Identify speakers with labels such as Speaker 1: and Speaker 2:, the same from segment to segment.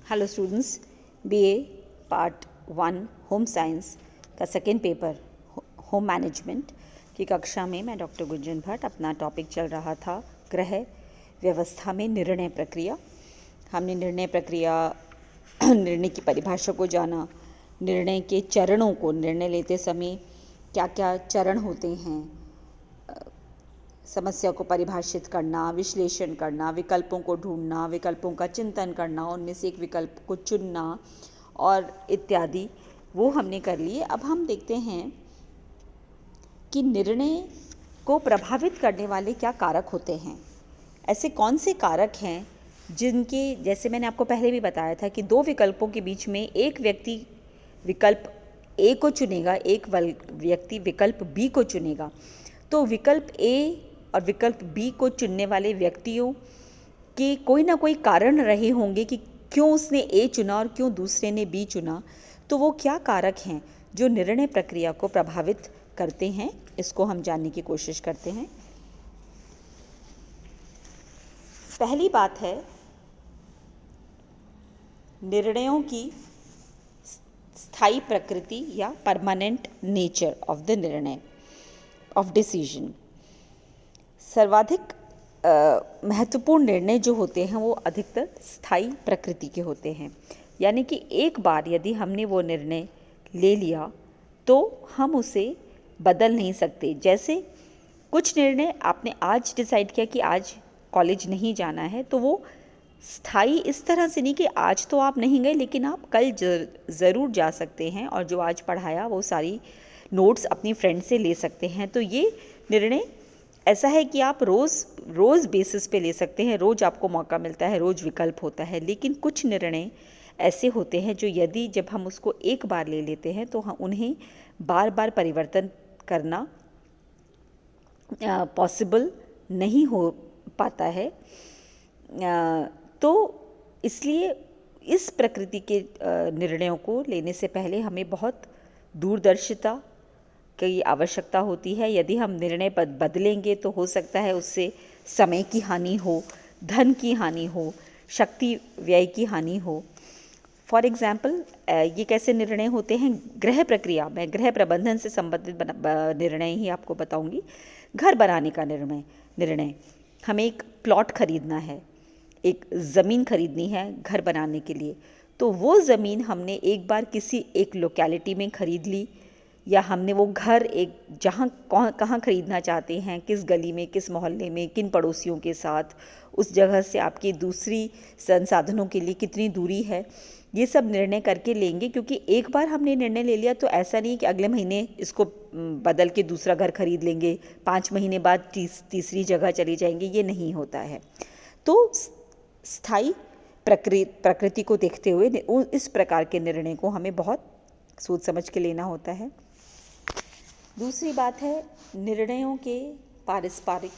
Speaker 1: Hello students, BA part 1 home science का second paper home management की कक्षा में मैं डॉक्टर गुंजन भट्ट। अपना टॉपिक चल रहा था गृह व्यवस्था में निर्णय प्रक्रिया। हमने निर्णय की परिभाषा को जाना, निर्णय के चरणों को, निर्णय लेते समय क्या क्या चरण होते हैं, समस्या को परिभाषित करना, विश्लेषण करना, विकल्पों को ढूंढना, विकल्पों का चिंतन करना, उनमें से एक विकल्प को चुनना और इत्यादि, वो हमने कर लिए। अब हम देखते हैं कि निर्णय को प्रभावित करने वाले क्या कारक होते हैं। ऐसे कौन से कारक हैं जिनके, जैसे मैंने आपको पहले भी बताया था कि दो विकल्पों के बीच में एक व्यक्ति विकल्प ए को चुनेगा, एक व्यक्ति विकल्प बी को चुनेगा। तो विकल्प ए और विकल्प बी को चुनने वाले व्यक्तियों के कोई ना कोई कारण रहे होंगे कि क्यों उसने ए चुना और क्यों दूसरे ने बी चुना। तो वो क्या कारक हैं जो निर्णय प्रक्रिया को प्रभावित करते हैं, इसको हम जानने की कोशिश करते हैं। पहली बात है निर्णयों की स्थायी प्रकृति या परमानेंट नेचर ऑफ द निर्णय ऑफ डिसीजन। सर्वाधिक महत्वपूर्ण निर्णय जो होते हैं वो अधिकतर स्थायी प्रकृति के होते हैं, यानी कि एक बार यदि हमने वो निर्णय ले लिया तो हम उसे बदल नहीं सकते। जैसे कुछ निर्णय आपने आज डिसाइड किया कि आज कॉलेज नहीं जाना है, तो वो स्थायी इस तरह से नहीं कि आज तो आप नहीं गए लेकिन आप कल ज़रूर जा सकते हैं और जो आज पढ़ाया वो सारी नोट्स अपनी फ्रेंड से ले सकते हैं। तो ये निर्णय ऐसा है कि आप रोज़ बेसिस पे ले सकते हैं, रोज़ आपको मौका मिलता है, रोज़ विकल्प होता है। लेकिन कुछ निर्णय ऐसे होते हैं जो जब हम उसको एक बार ले लेते हैं तो हम उन्हें बार बार परिवर्तन करना पॉसिबल नहीं हो पाता है। तो इसलिए इस प्रकृति के निर्णयों को लेने से पहले हमें बहुत दूरदर्शिता की आवश्यकता होती है। यदि हम निर्णय बदलेंगे तो हो सकता है उससे समय की हानि हो, धन की हानि हो, शक्ति व्यय की हानि हो। फॉर एग्ज़ाम्पल, ये कैसे निर्णय होते हैं गृह प्रक्रिया में, गृह प्रबंधन से संबंधित निर्णय ही आपको बताऊंगी। घर बनाने का निर्णय, हमें एक प्लॉट खरीदना है, एक ज़मीन खरीदनी है घर बनाने के लिए। तो वो ज़मीन हमने एक बार किसी एक लोकेलिटी में खरीद ली, या हमने वो घर एक कहाँ खरीदना चाहते हैं, किस गली में, किस मोहल्ले में, किन पड़ोसियों के साथ, उस जगह से आपकी दूसरी संसाधनों के लिए कितनी दूरी है, ये सब निर्णय करके लेंगे। क्योंकि एक बार हमने निर्णय ले लिया तो ऐसा नहीं कि अगले महीने इसको बदल के दूसरा घर खरीद लेंगे, 5 महीने बाद तीसरी जगह चले जाएंगे, ये नहीं होता है। तो स्थायी प्रकृति को देखते हुए इस प्रकार के निर्णय को हमें बहुत सोच समझ के लेना होता है। दूसरी बात है निर्णयों के पारस्परिक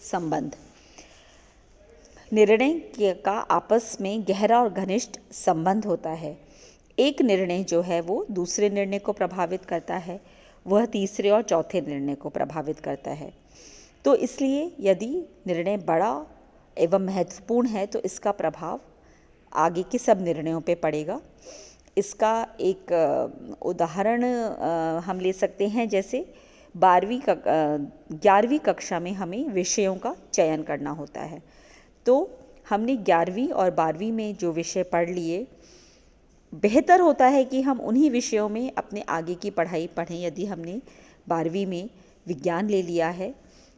Speaker 1: संबंध। निर्णय का आपस में गहरा और घनिष्ठ संबंध होता है। एक निर्णय जो है वो दूसरे निर्णय को प्रभावित करता है, वह तीसरे और चौथे निर्णय को प्रभावित करता है। तो इसलिए यदि निर्णय बड़ा एवं महत्वपूर्ण है तो इसका प्रभाव आगे के सब निर्णयों पे पड़ेगा। इसका एक उदाहरण हम ले सकते हैं। जैसे 11वीं कक्षा में हमें विषयों का चयन करना होता है। तो हमने 11वीं और 12वीं में जो विषय पढ़ लिए, बेहतर होता है कि हम उन्हीं विषयों में अपने आगे की पढ़ाई पढ़ें। यदि हमने 12वीं में विज्ञान ले लिया है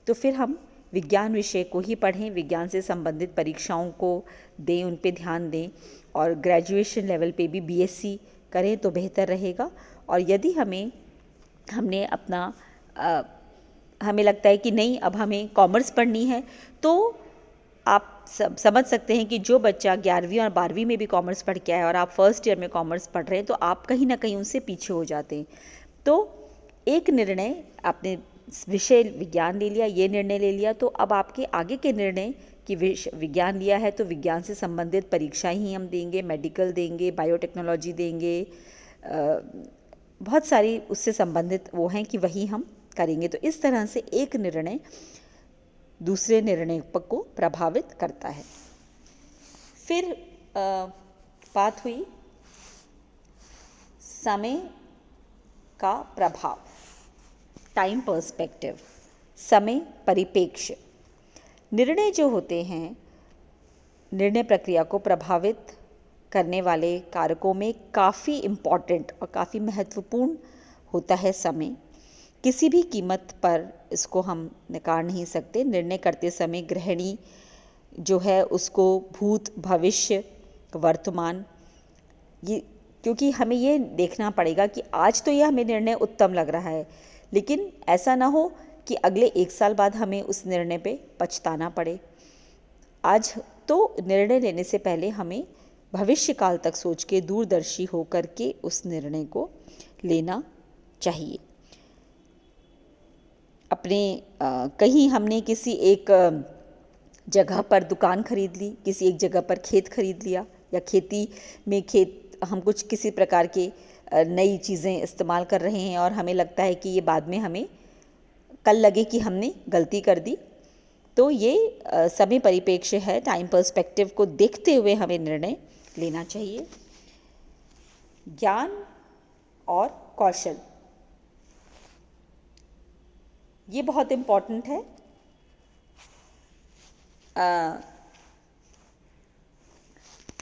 Speaker 1: तो फिर हम विज्ञान विषय को ही पढ़ें, विज्ञान से संबंधित परीक्षाओं को दें, उन पे ध्यान दें, और ग्रेजुएशन लेवल पे भी बीएससी करें तो बेहतर रहेगा। और यदि हमने अपना हमें लगता है कि नहीं अब हमें कॉमर्स पढ़नी है, तो आप समझ सकते हैं कि जो बच्चा 11वीं और 12वीं में भी कॉमर्स पढ़ के आया और आप फर्स्ट ईयर में कॉमर्स पढ़ रहे हैं तो आप कहीं ना कहीं उनसे पीछे हो जाते हैं। तो एक निर्णय, आपने विषय विज्ञान ले लिया, ये निर्णय ले लिया, तो अब आपके आगे के निर्णय कि विज्ञान लिया है तो विज्ञान से संबंधित परीक्षाएं ही हम देंगे, मेडिकल देंगे, बायोटेक्नोलॉजी देंगे, बहुत सारी उससे संबंधित वो हैं कि वही हम करेंगे। तो इस तरह से एक निर्णय दूसरे निर्णय को प्रभावित करता है। फिर बात हुई समय का प्रभाव, टाइम पर्सपेक्टिव, समय परिप्रेक्ष्य। निर्णय जो होते हैं, निर्णय प्रक्रिया को प्रभावित करने वाले कारकों में काफ़ी इम्पॉर्टेंट और काफ़ी महत्वपूर्ण होता है समय। किसी भी कीमत पर इसको हम नकार नहीं सकते। निर्णय करते समय गृहिणी जो है उसको भूत, भविष्य, वर्तमान, ये, क्योंकि हमें ये देखना पड़ेगा कि आज तो ये हमें निर्णय उत्तम लग रहा है, लेकिन ऐसा ना हो कि अगले 1 साल बाद हमें उस निर्णय पे पछताना पड़े। आज तो निर्णय लेने से पहले हमें भविष्य काल तक सोच के दूरदर्शी होकर के उस निर्णय को लेना चाहिए। अपने कहीं हमने किसी एक जगह पर दुकान खरीद ली, किसी एक जगह पर खेत खरीद लिया, या खेती में हम कुछ किसी प्रकार के नई चीज़ें इस्तेमाल कर रहे हैं और हमें लगता है कि ये बाद में हमें कल लगे कि हमने गलती कर दी। तो ये समय परिप्रेक्ष्य है, टाइम पर्सपेक्टिव को देखते हुए हमें निर्णय लेना चाहिए। ज्ञान और कौशल, ये बहुत इम्पॉर्टेंट है।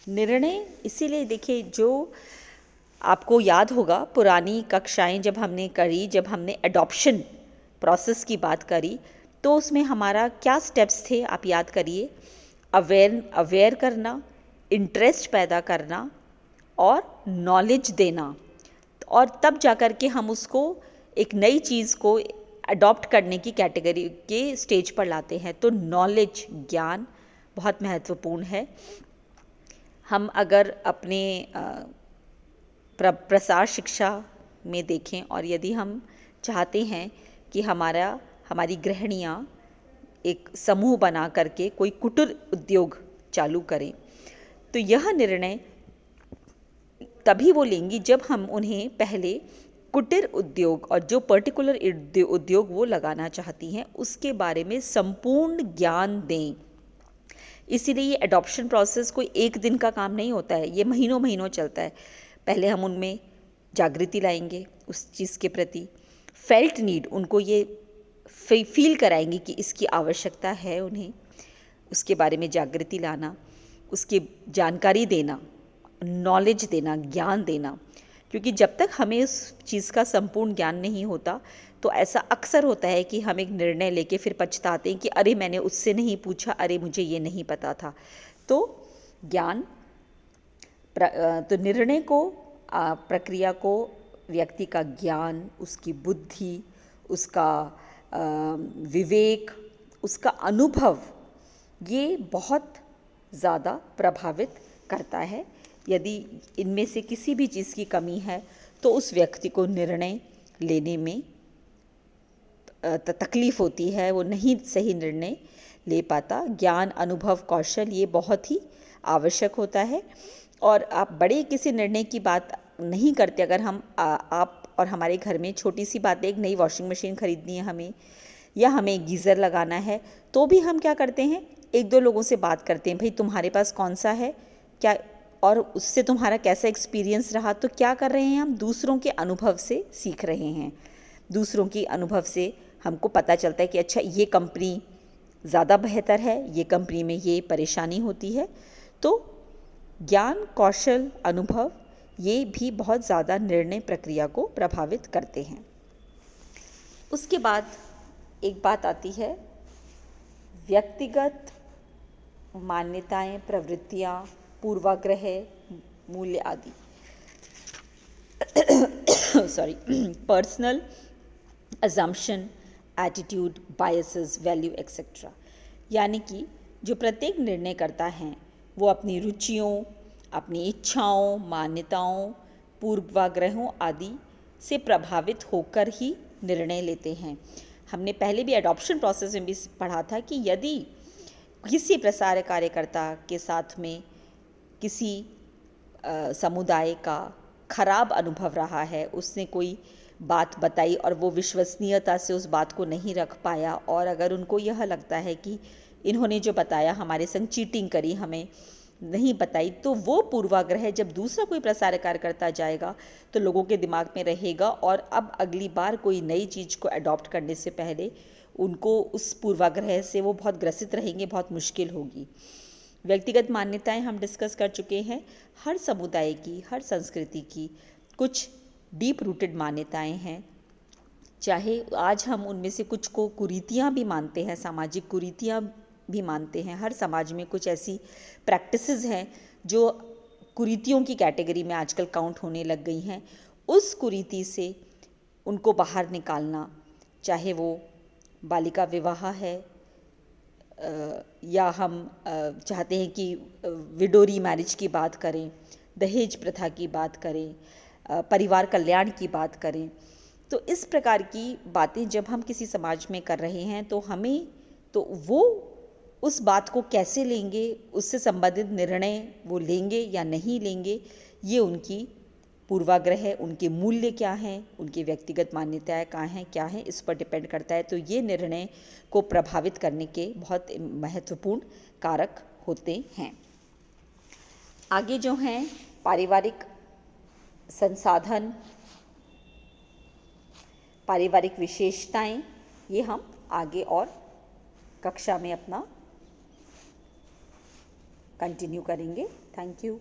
Speaker 1: निर्णय इसीलिए देखिए, जो आपको याद होगा पुरानी कक्षाएं जब हमने करी, जब हमने एडॉप्शन प्रोसेस की बात करी, तो उसमें हमारा क्या स्टेप्स थे आप याद करिए। अवेयर करना, इंटरेस्ट पैदा करना और नॉलेज देना, और तब जाकर के हम उसको एक नई चीज़ को अडॉप्ट करने की कैटेगरी के स्टेज पर लाते हैं। तो नॉलेज, ज्ञान बहुत महत्वपूर्ण है। हम अगर अपने प्रसार शिक्षा में देखें, और यदि हम चाहते हैं कि हमारी गृहिणियाँ एक समूह बना करके कोई कुटीर उद्योग चालू करें, तो यह निर्णय तभी वो लेंगी जब हम उन्हें पहले कुटीर उद्योग और जो पर्टिकुलर उद्योग वो लगाना चाहती हैं उसके बारे में संपूर्ण ज्ञान दें। इसीलिए ये एडॉप्शन प्रोसेस कोई एक दिन का काम नहीं होता है, ये महीनों महीनों चलता है। पहले हम उनमें जागृति लाएंगे उस चीज़ के प्रति, फेल्ट नीड, उनको ये फील कराएंगे कि इसकी आवश्यकता है उन्हें, उसके बारे में जागृति लाना, उसकी जानकारी देना, नॉलेज देना, ज्ञान देना। क्योंकि जब तक हमें उस चीज़ का संपूर्ण ज्ञान नहीं होता तो ऐसा अक्सर होता है कि हम एक निर्णय लेके फिर पछताते हैं कि अरे मैंने उससे नहीं पूछा, अरे मुझे ये नहीं पता था। तो ज्ञान, तो निर्णय को, प्रक्रिया को व्यक्ति का ज्ञान, उसकी बुद्धि, उसका विवेक, उसका अनुभव, ये बहुत ज़्यादा प्रभावित करता है। यदि इनमें से किसी भी चीज़ की कमी है तो उस व्यक्ति को निर्णय लेने में तकलीफ़ होती है, वो नहीं सही निर्णय ले पाता। ज्ञान, अनुभव, कौशल ये बहुत ही आवश्यक होता है। और आप बड़े किसी निर्णय की बात नहीं करते, अगर हम आप और हमारे घर में छोटी सी बात है, एक नई वॉशिंग मशीन खरीदनी है हमें, या हमें गीज़र लगाना है, तो भी हम क्या करते हैं, 1-2 लोगों से बात करते हैं, भाई तुम्हारे पास कौन सा है क्या, और उससे तुम्हारा कैसा एक्सपीरियंस रहा। तो क्या कर रहे हैं, हम दूसरों के अनुभव से सीख रहे हैं। दूसरों के अनुभव से हमको पता चलता है कि अच्छा ये कंपनी ज़्यादा बेहतर है, ये कंपनी में ये परेशानी होती है। तो ज्ञान, कौशल, अनुभव ये भी बहुत ज़्यादा निर्णय प्रक्रिया को प्रभावित करते हैं। उसके बाद एक बात आती है व्यक्तिगत मान्यताएं, प्रवृत्तियां, पूर्वाग्रह, मूल्य आदि sorry personal assumption, attitude, biases, value, etc. यानी कि जो प्रत्येक निर्णय करता है वो अपनी रुचियों, अपनी इच्छाओं, मान्यताओं, पूर्वाग्रहों आदि से प्रभावित होकर ही निर्णय लेते हैं। हमने पहले भी एडॉप्शन प्रोसेस में भी पढ़ा था कि यदि किसी प्रसार कार्यकर्ता के साथ में किसी समुदाय का खराब अनुभव रहा है, उसने कोई बात बताई और वो विश्वसनीयता से उस बात को नहीं रख पाया, और अगर उनको यह लगता है कि इन्होंने जो बताया हमारे संग चीटिंग करी, हमें नहीं बताई, तो वो पूर्वाग्रह जब दूसरा कोई प्रसारकार करता जाएगा तो लोगों के दिमाग में रहेगा, और अब अगली बार कोई नई चीज़ को अडॉप्ट करने से पहले उनको उस पूर्वाग्रह से वो बहुत ग्रसित रहेंगे, बहुत मुश्किल होगी। व्यक्तिगत मान्यताएं हम डिस्कस कर चुके हैं। हर समुदाय की, हर संस्कृति की कुछ डीप रूटेड मान्यताएं हैं, चाहे आज हम उनमें से कुछ को कुरीतियाँ भी मानते हैं, सामाजिक कुरीतियाँ भी मानते हैं। हर समाज में कुछ ऐसी प्रैक्टिसेस हैं जो कुरीतियों की कैटेगरी में आजकल काउंट होने लग गई हैं। उस कुरीति से उनको बाहर निकालना, चाहे वो बालिका विवाह है, या हम चाहते हैं कि विडोरी मैरिज की बात करें, दहेज प्रथा की बात करें, परिवार कल्याण की बात करें, तो इस प्रकार की बातें जब हम किसी समाज में कर रहे हैं तो हमें तो वो उस बात को कैसे लेंगे, उससे संबंधित निर्णय वो लेंगे या नहीं लेंगे, ये उनकी पूर्वाग्रह, उनके मूल्य क्या हैं, उनकी व्यक्तिगत मान्यताएं कहाँ हैं, क्या हैं, इस पर डिपेंड करता है। तो ये निर्णय को प्रभावित करने के बहुत महत्वपूर्ण कारक होते हैं। आगे जो हैं पारिवारिक संसाधन, पारिवारिक विशेषताएं, ये हम आगे और कक्षा में अपना कंटिन्यू करेंगे। Thank you.